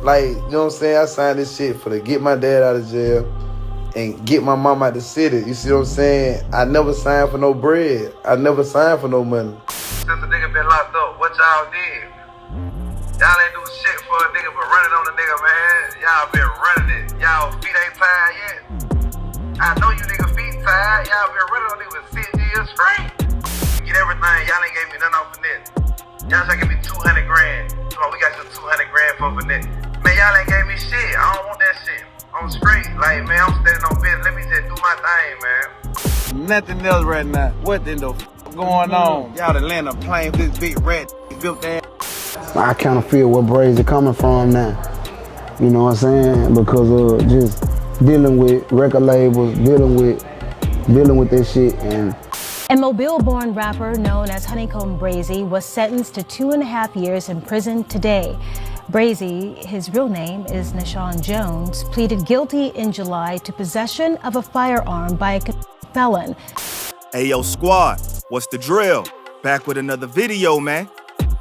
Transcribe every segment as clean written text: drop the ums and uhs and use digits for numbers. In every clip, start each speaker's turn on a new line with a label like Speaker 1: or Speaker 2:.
Speaker 1: Like, you know what I'm saying? I signed this shit for to get my dad out of jail and get my mom out the city. You see what I'm saying? I never signed for no bread. I never signed for no money.
Speaker 2: Since a nigga been locked up, what y'all did? Y'all ain't do shit for a nigga but running on a nigga, man. Y'all been running it. Y'all feet ain't tired yet. I know you nigga feet tired. Y'all been running on niggas 6 years straight. Get everything. Y'all ain't gave me nothing off Finesse. Y'all try to give me 200 grand. Come on, we got you 200 grand for Finesse. Man, y'all ain't gave me shit. I don't want that shit. I'm straight. Like, man, I'm standing on business. Let me just do my thing, man.
Speaker 3: Nothing else right now. What in the going on? Y'all the land of plane this big rat built that.
Speaker 4: I kind of feel where Brazy coming from now. You know what I'm saying? Because of just dealing with record labels, dealing with this shit.
Speaker 5: A Mobile-born rapper known as Honeykomb Brazy was sentenced to 2.5 years in prison today. Brazy, his real name is Nashawn Jones, pleaded guilty in July to possession of a firearm by a felon.
Speaker 6: Hey yo, squad, what's the drill? Back with another video, man.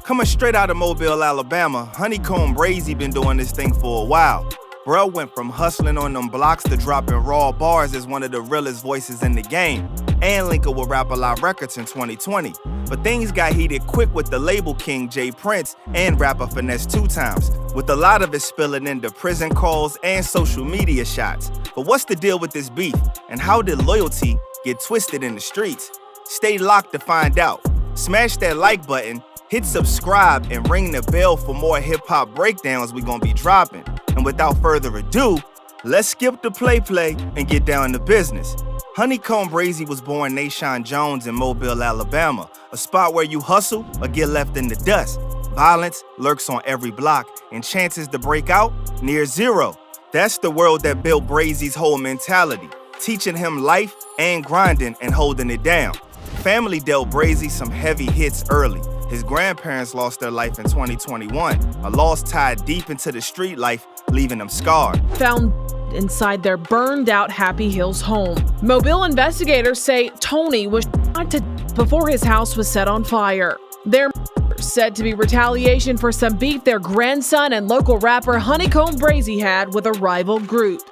Speaker 6: Coming straight out of Mobile, Alabama, Honeykomb Brazy been doing this thing for a while. Bro went from hustling on them blocks to dropping raw bars as one of the realest voices in the game, and linked with Rap-A-Lot Records in 2020. But things got heated quick with the label king J Prince and rapper Finesse 2 times, with a lot of it spilling into prison calls and social media shots. But what's the deal with this beef, and how did loyalty get twisted in the streets? Stay locked to find out. Smash that like button, hit subscribe, and ring the bell for more hip-hop breakdowns we gonna be dropping. And without further ado, let's skip the play and get down to business. Honeykomb Brazy was born Nashawn Jones in Mobile, Alabama, a spot where you hustle or get left in the dust. Violence lurks on every block, and chances to break out near zero. That's the world that built Brazy's whole mentality, teaching him life and grinding and holding it down. Family dealt Brazy some heavy hits early. His grandparents lost their life in 2021, a loss tied deep into the street life, leaving them scarred.
Speaker 7: Found inside their burned-out Happy Hills home. Mobile investigators say Tony was shot to death before his house was set on fire. Their said to be retaliation for some beef their grandson and local rapper Honeykomb Brazy had with a rival group.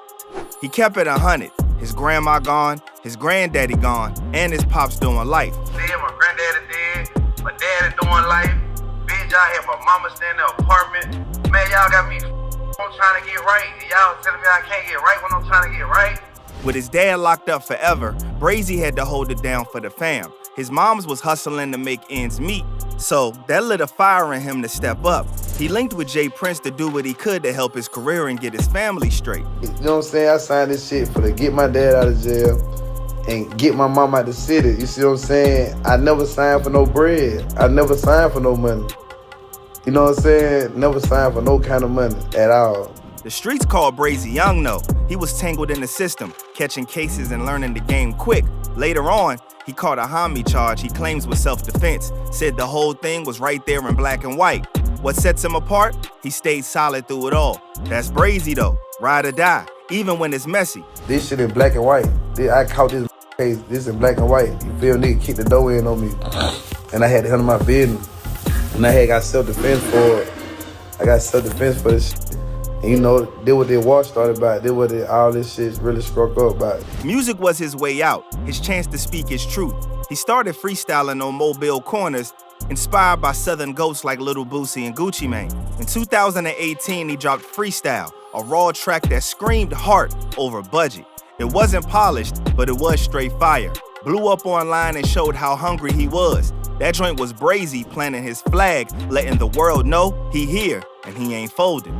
Speaker 6: He kept it 100. His grandma gone, his granddaddy gone, and his pops doing life.
Speaker 2: Dead, my granddaddy dead, my daddy doing life. Bitch, out here, my mama staying in the apartment. Man, y'all got me I'm trying to get right. Y'all telling me I can't get right when I'm trying to get right.
Speaker 6: With his dad locked up forever, Brazy had to hold it down for the fam. His moms was hustling to make ends meet, so that lit a fire in him to step up. He linked with J Prince to do what he could to help his career and get his family straight.
Speaker 1: You know what I'm saying? I signed this shit for to get my dad out of jail and get my mom out the city. You see what I'm saying? I never signed for no bread. I never signed for no money. You know what I'm saying? Never signed for no kind of money at all.
Speaker 6: The streets called Brazy young though. He was tangled in the system, catching cases and learning the game quick. Later on, he caught a homie charge he claims was self-defense. Said the whole thing was right there in black and white. What sets him apart? He stayed solid through it all. That's Brazy though, ride or die, even when it's messy.
Speaker 1: This shit in black and white. I caught this case, this in black and white. You feel, nigga kicked the door in on me. And I had to handle my business. And I had got self-defense for it. I got self-defense for this shit. And you know, did what their war started about. Did what all this shit really struck up about.
Speaker 6: Music was his way out, his chance to speak his truth. He started freestyling on Mobile corners, inspired by Southern ghosts like Lil Boosie and Gucci Mane. In 2018, he dropped Freestyle, a raw track that screamed heart over budget. It wasn't polished, but it was straight fire. Blew up online and showed how hungry he was. That joint was Brazy planting his flag, letting the world know he here and he ain't folding.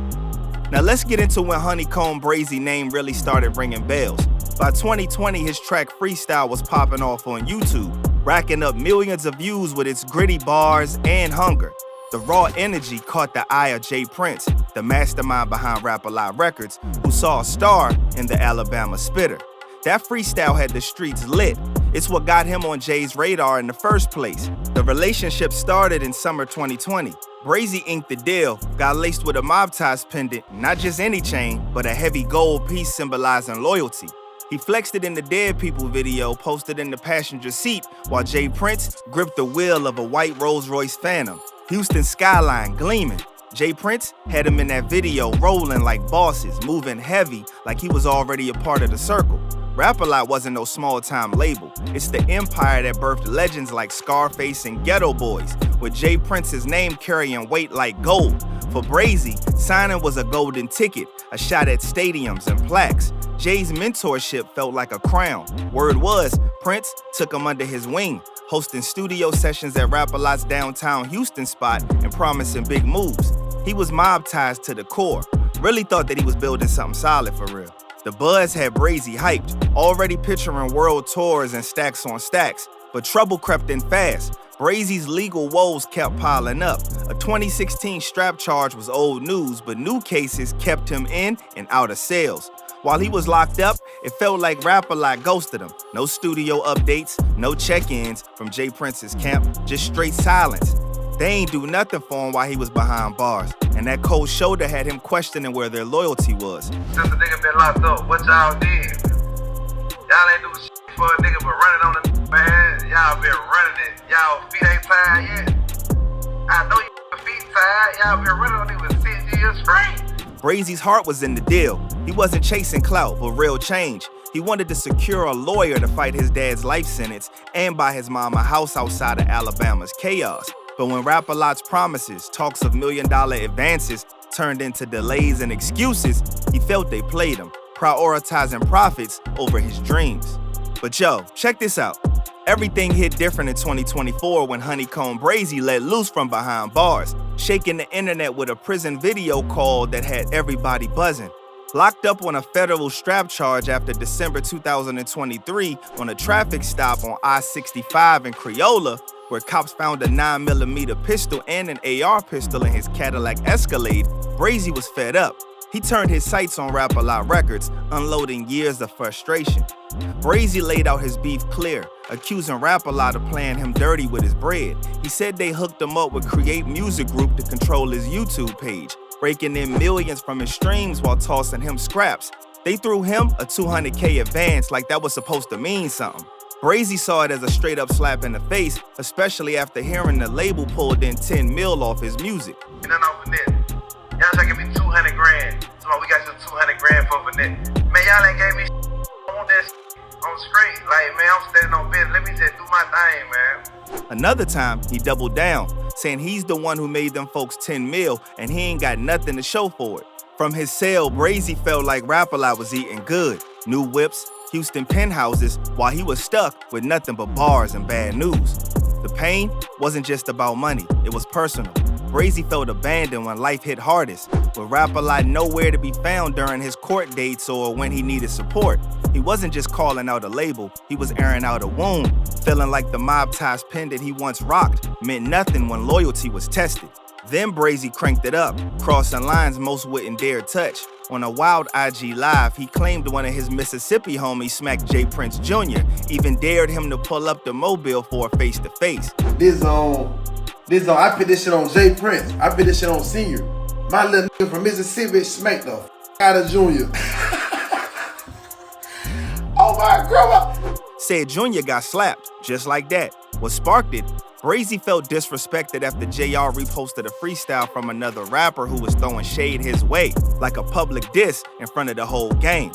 Speaker 6: Now let's get into when Honeykomb Brazy name really started ringing bells. By 2020, his track Freestyle was popping off on YouTube, racking up millions of views with its gritty bars and hunger. The raw energy caught the eye of J Prince, the mastermind behind Rap-A-Lot Records, who saw a star in the Alabama spitter. That freestyle had the streets lit. It's what got him on Jay's radar in the first place. The relationship started in summer 2020. Brazy inked the deal, got laced with a mob ties pendant, not just any chain, but a heavy gold piece symbolizing loyalty. He flexed it in the Dead People video, posted in the passenger seat, while J Prince gripped the wheel of a white Rolls Royce Phantom. Houston skyline gleaming. Jay Prince had him in that video rolling like bosses, moving heavy like he was already a part of the circle. Rap-A-Lot wasn't no small-time label. It's the empire that birthed legends like Scarface and Ghetto Boys, with Jay Prince's name carrying weight like gold. For Brazy, signing was a golden ticket, a shot at stadiums and plaques. Jay's mentorship felt like a crown. Word was, Prince took him under his wing, hosting studio sessions at Rap-A-Lot's downtown Houston spot and promising big moves. He was mob-tized to the core. Really thought that he was building something solid for real. The buzz had Brazy hyped, already picturing world tours and stacks on stacks. But trouble crept in fast. Brazy's legal woes kept piling up. A 2016 strap charge was old news, but new cases kept him in and out of sales. While he was locked up, it felt like Rap-A-Lot ghosted him. No studio updates, no check-ins from Jay Prince's camp, just straight silence. They ain't do nothing for him while he was behind bars. And that cold shoulder had him questioning where their loyalty was.
Speaker 2: Since the nigga been locked up, what y'all did? Y'all ain't do shit for a nigga but running on the man. Y'all been running it. Y'all feet ain't tired yet. I know your feet tired. Y'all been running on it for 6 years straight.
Speaker 6: Brazy's heart was in the deal. He wasn't chasing clout, but real change. He wanted to secure a lawyer to fight his dad's life sentence and buy his mom a house outside of Alabama's chaos. But when Rap-A-Lot's promises, talks of $1 million advances, turned into delays and excuses, he felt they played him, prioritizing profits over his dreams. But yo, check this out. Everything hit different in 2024 when Honeykomb Brazy let loose from behind bars, shaking the internet with a prison video call that had everybody buzzing. Locked up on a federal strap charge after December 2023 on a traffic stop on I-65 in Creola, where cops found a 9mm pistol and an AR pistol in his Cadillac Escalade, Brazy was fed up. He turned his sights on Rap-A-Lot Records, unloading years of frustration. Brazy laid out his beef clear, accusing Rap-A-Lot of playing him dirty with his bread. He said they hooked him up with Create Music Group to control his YouTube page, raking in millions from his streams while tossing him scraps. They threw him a $200K advance like that was supposed to mean something. Brazy saw it as a straight up slap in the face, especially after hearing the label pulled in 10 mil off his music.
Speaker 2: You know, no Finesse. Y'all try to give me 200 grand. So we got you 200 grand for Finesse. Man, y'all ain't gave me shit. I want that shit on straight. Like, man, I'm standing on business. Let me just do my thing, man.
Speaker 6: Another time, he doubled down, saying he's the one who made them folks 10 mil and he ain't got nothing to show for it. From his cell, Brazy felt like Rap-A-Lot was eating good. New whips, Houston penthouses, while he was stuck with nothing but bars and bad news. The pain wasn't just about money, it was personal. Brazy felt abandoned when life hit hardest, with Rap-A-Lot nowhere to be found during his court dates or when he needed support. He wasn't just calling out a label, he was airing out a wound, feeling like the mob-ties pen that he once rocked meant nothing when loyalty was tested. Then Brazy cranked it up, crossing lines most wouldn't dare touch. On a wild IG Live, he claimed one of his Mississippi homies smacked Jay Prince Jr., even dared him to pull up to Mobile for a face-to-face.
Speaker 1: This I put this shit on Jay Prince. I put this shit on Senior. My little nigga from Mississippi smacked the out of Junior. Oh my grandma.
Speaker 6: Said Junior got slapped, just like that. What sparked it? Brazy felt disrespected after JR reposted a freestyle from another rapper who was throwing shade his way, like a public diss in front of the whole game.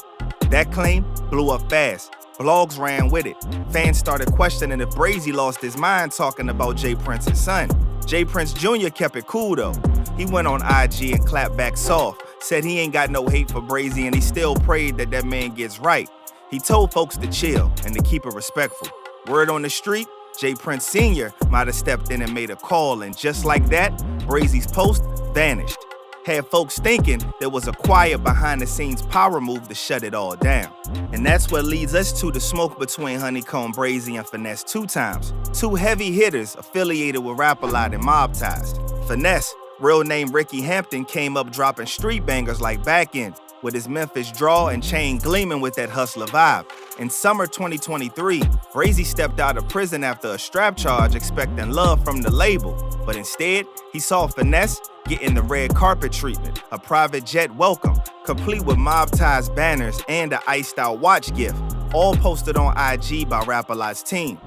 Speaker 6: That claim blew up fast. Blogs ran with it. Fans started questioning if Brazy lost his mind talking about Jay Prince's son. Jay Prince Jr. kept it cool though. He went on IG and clapped back soft, said he ain't got no hate for Brazy and he still prayed that that man gets right. He told folks to chill and to keep it respectful. Word on the street, Jay Prince Sr. might have stepped in and made a call, and just like that, Brazy's post vanished. Had folks thinking there was a quiet behind-the-scenes power move to shut it all down. And that's what leads us to the smoke between Honeykomb Brazy and Finesse 2 times. 2 heavy hitters affiliated with Rap-A-Lot and mob ties. Finesse, real name Ricky Hampton, came up dropping street bangers like Back End, with his Memphis draw and chain gleaming with that hustler vibe. In summer 2023, Brazy stepped out of prison after a strap charge expecting love from the label. But instead, he saw Finesse getting the red carpet treatment, a private jet welcome, complete with mob ties banners and an iced out watch gift, all posted on IG by Rap-A-Lot's team.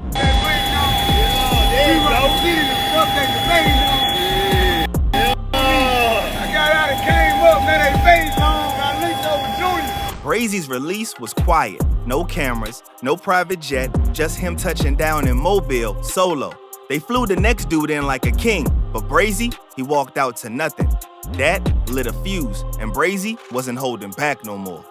Speaker 3: I done came up, man, they face long, I linked over Junior.
Speaker 6: Brazy's release was quiet. No cameras, no private jet, just him touching down in Mobile, solo. They flew the next dude in like a king, but Brazy, he walked out to nothing. That lit a fuse, and Brazy wasn't holding back no more.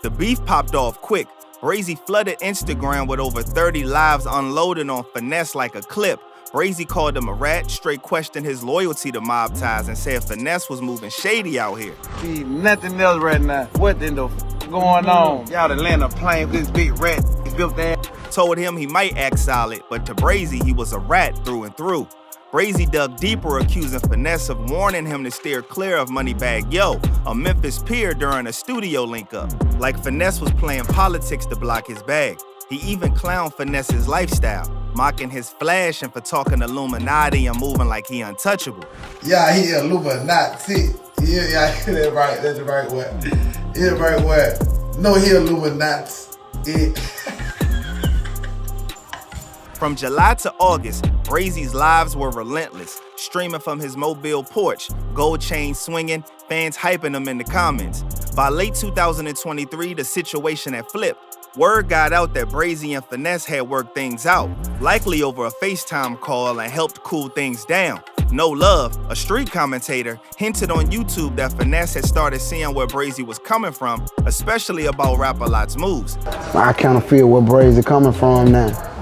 Speaker 6: The beef popped off quick. Brazy flooded Instagram with over 30 lives unloading on Finesse like a clip. Brazy called him a rat, straight questioned his loyalty to mob ties, and said Finesse was moving shady out here.
Speaker 3: See nothing else right now. What in the going on? Y'all done land a plane with this big rat. He built that.
Speaker 6: Told him he might act solid, but to Brazy, he was a rat through and through. Brazy dug deeper, accusing Finesse of warning him to steer clear of Moneybagg Yo, a Memphis peer during a studio link-up. Like Finesse was playing politics to block his bag. He even clowned Finesse's lifestyle, mocking his flash and for talking Illuminati and moving like he untouchable.
Speaker 1: Yeah, he Illuminati. Yeah, that's right. That's the right word. Yeah, right word. No, he Illuminati. Yeah.
Speaker 6: From July to August, Brazy's lives were relentless, streaming from his Mobile porch, gold chain swinging, fans hyping him in the comments. By late 2023, the situation had flipped. Word got out that Brazy and Finesse had worked things out, likely over a FaceTime call, and helped cool things down. No Love, a street commentator, hinted on YouTube that Finesse had started seeing where Brazy was coming from, especially about Rap-A-Lot's moves.
Speaker 4: I kind of feel where Brazy coming from now.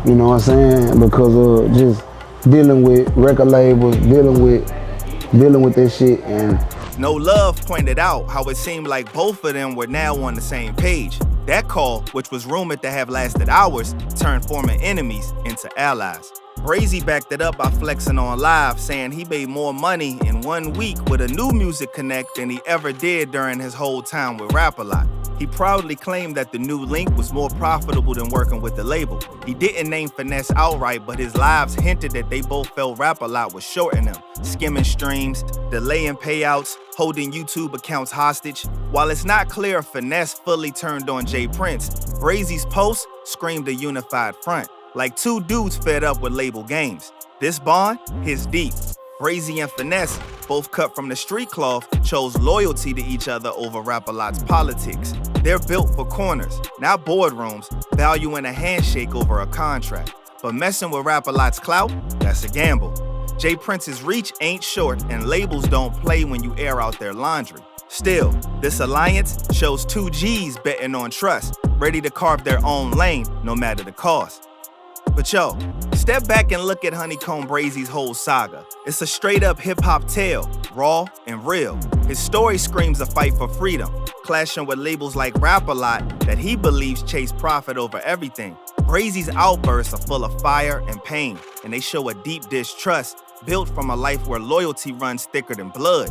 Speaker 4: You know what I'm saying? Because of just dealing with record labels, dealing with this shit. And
Speaker 6: No Love pointed out how it seemed like both of them were now on the same page. That call, which was rumored to have lasted hours, turned former enemies into allies. Brazy backed it up by flexing on live, saying he made more money in 1 week with a new music connect than he ever did during his whole time with Rap-A-Lot. He proudly claimed that the new link was more profitable than working with the label. He didn't name Finesse outright, but his lives hinted that they both felt Rap-A-Lot was shorting them, skimming streams, delaying payouts, holding YouTube accounts hostage. While it's not clear if Finesse fully turned on J Prince, Brazy's post screamed a unified front, like two dudes fed up with label games. This bond hits deep. Brazy and Finesse, both cut from the street cloth, chose loyalty to each other over Rap-A-Lot's politics. They're built for corners, not boardrooms, valuing a handshake over a contract. But messing with Rap-A-Lot's clout, that's a gamble. J Prince's reach ain't short, and labels don't play when you air out their laundry. Still, this alliance shows two G's betting on trust, ready to carve their own lane, no matter the cost. But yo, step back and look at Honeykomb Brazy's whole saga. It's a straight-up hip-hop tale, raw and real. His story screams a fight for freedom, clashing with labels like Rap-A-Lot that he believes chase profit over everything. Brazy's outbursts are full of fire and pain, and they show a deep distrust built from a life where loyalty runs thicker than blood.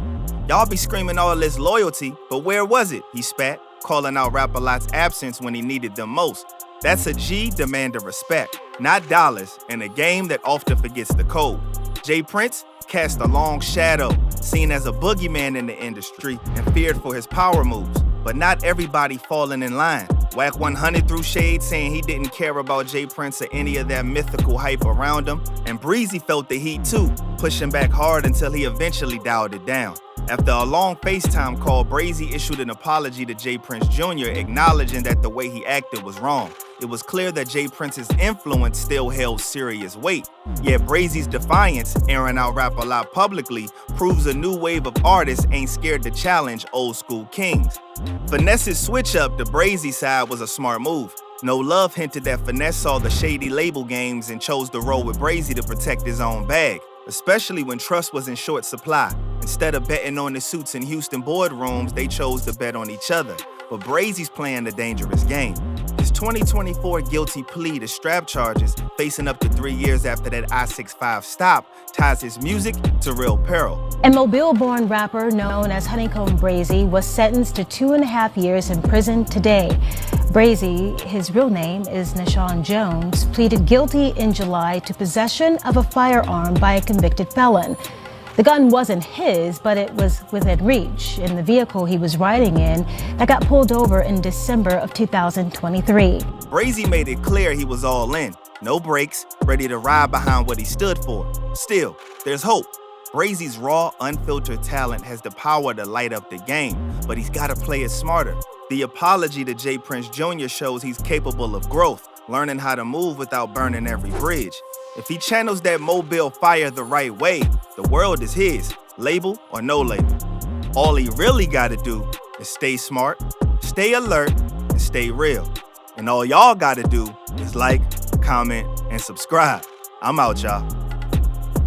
Speaker 6: Y'all be screaming all this loyalty, but where was it? He spat, calling out Rap-A-Lot's absence when he needed them most. That's a G demanding respect, not dollars, in a game that often forgets the code. J Prince cast a long shadow, seen as a boogeyman in the industry and feared for his power moves. But not everybody falling in line. Whack 100 threw shade, saying he didn't care about J Prince or any of that mythical hype around him. And Brazy felt the heat too, pushing back hard until he eventually dialed it down. After a long FaceTime call, Brazy issued an apology to J Prince Jr., acknowledging that the way he acted was wrong. It was clear that J Prince's influence still held serious weight. Yet Brazy's defiance, airing out Rap-A-Lot publicly, proves a new wave of artists ain't scared to challenge old school kings. Finesse's switch up to Brazy side was a smart move. No Love hinted that Finesse saw the shady label games and chose to roll with Brazy to protect his own bag, especially when trust was in short supply. Instead of betting on the suits in Houston boardrooms, they chose to bet on each other. But Brazy's playing a dangerous game. His 2024 guilty plea to strap charges, facing up to 3 years after that I-65 stop, ties his music to real peril.
Speaker 5: A Mobile-born rapper known as Honeykomb Brazy was sentenced to 2.5 years in prison today. Brazy, his real name is Nashon Jones, pleaded guilty in July to possession of a firearm by a convicted felon. The gun wasn't his, but it was within reach in the vehicle he was riding in that got pulled over in December of 2023.
Speaker 6: Brazy made it clear he was all in, no breaks, ready to ride behind what he stood for. Still, there's hope. Brazy's raw, unfiltered talent has the power to light up the game, but he's gotta play it smarter. The apology to J. Prince Jr. shows he's capable of growth, learning how to move without burning every bridge. If he channels that Mobile fire the right way, the world is his, label or no label. All he really gotta do is stay smart, stay alert, and stay real. And all y'all gotta do is like, comment, and subscribe. I'm out, y'all.